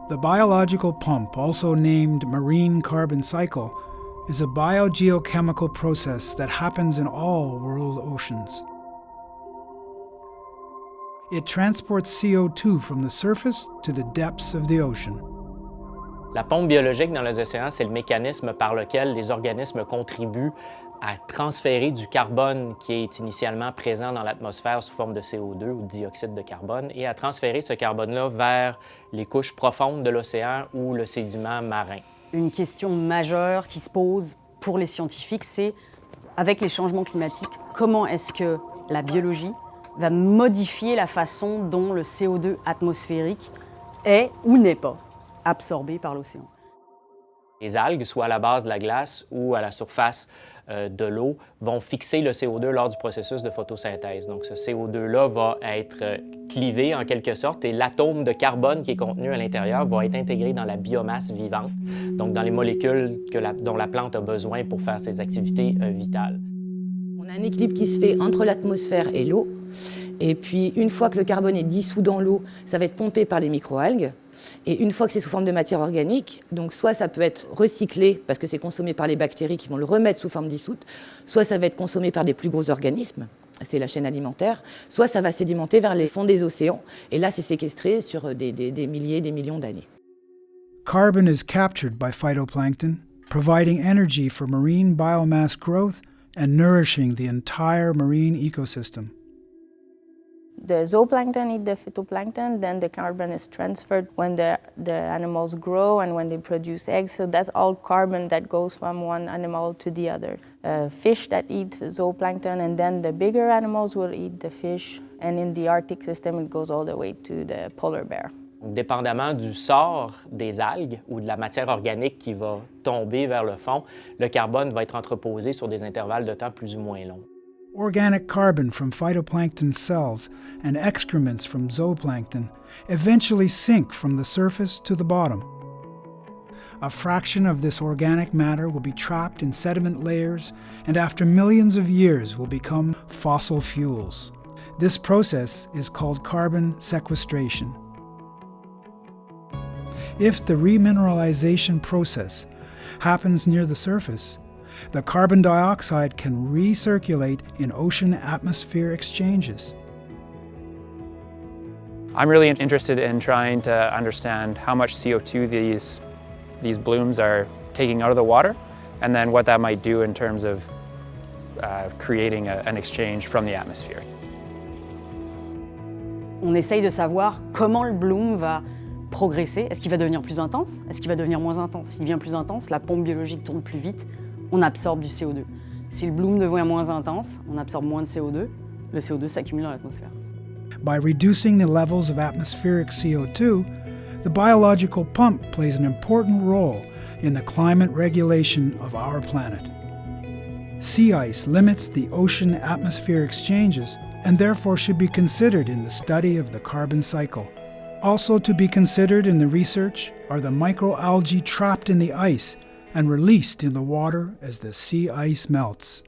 The biological pump, also named marine carbon cycle, is a biogeochemical process that happens in all world oceans. It transports CO2 from the surface to the depths of the ocean. La pompe biologique dans les océans, c'est le mécanisme par lequel les organismes contribuent à transférer du carbone qui est initialement présent dans l'atmosphère sous forme de CO2 ou de dioxyde de carbone et à transférer ce carbone-là vers les couches profondes de l'océan ou le sédiment marin. Une question majeure qui se pose pour les scientifiques, c'est avec les changements climatiques, comment est-ce que la biologie va modifier la façon dont le CO2 atmosphérique est ou n'est pas absorbé par l'océan. Les algues, soit à la base de la glace ou à la surface de l'eau, vont fixer le CO2 lors du processus de photosynthèse. Donc ce CO2-là va être clivé en quelque sorte et l'atome de carbone qui est contenu à l'intérieur va être intégré dans la biomasse vivante, donc dans les molécules dont la plante a besoin pour faire ses activités vitales. On a un équilibre qui se fait entre l'atmosphère et l'eau. Et puis, une fois que le carbone est dissous dans l'eau, ça va être pompé par les microalgues. Et une fois que c'est sous forme de matière organique, donc soit ça peut être recyclé parce que c'est consommé par les bactéries qui vont le remettre sous forme dissoute, soit ça va être consommé par des plus gros organismes, c'est la chaîne alimentaire, soit ça va sédimenter vers les fonds des océans. Et là, c'est séquestré sur des milliers, des millions d'années. Carbon is captured by phytoplankton, providing energy for marine biomass growth and nourishing the entire marine ecosystem. The zooplankton eat the phytoplankton, then the carbon is transferred when the animals grow and when they produce eggs. So that's all carbon that goes from one animal to the other. Fish that eat zooplankton, and then the bigger animals will eat the fish. And in the Arctic system, it goes all the way to the polar bear. Donc, dépendamment du sort des algues ou de la matière organique qui va tomber vers le fond, le carbone va être entreposé sur des intervalles de temps plus ou moins longs. Organic carbon from phytoplankton cells and excrements from zooplankton eventually sink from the surface to the bottom. A fraction of this organic matter will be trapped in sediment layers and after millions of years will become fossil fuels. This process is called carbon sequestration. If the remineralization process happens near the surface, the carbon dioxide can recirculate in ocean-atmosphere exchanges. I'm really interested in trying to understand how much CO2 these blooms are taking out of the water, and then what that might do in terms of creating an exchange from the atmosphere. On essaye de savoir comment le bloom va progresser. Est-ce qu'il va devenir plus intense? Est-ce qu'il va devenir moins intense? S'il devient plus intense, la pompe biologique tourne plus vite, on absorbe du CO2. Si le bloom devient moins intense, on absorbe moins de CO2, le CO2 s'accumule dans l'atmosphère. By reducing the levels of atmospheric CO2, the biological pump plays an important role in the climate regulation of our planet. Sea ice limits the ocean-atmosphere exchanges and therefore should be considered in the study of the carbon cycle. Also to be considered in the research are the microalgae trapped in the ice and released in the water as the sea ice melts.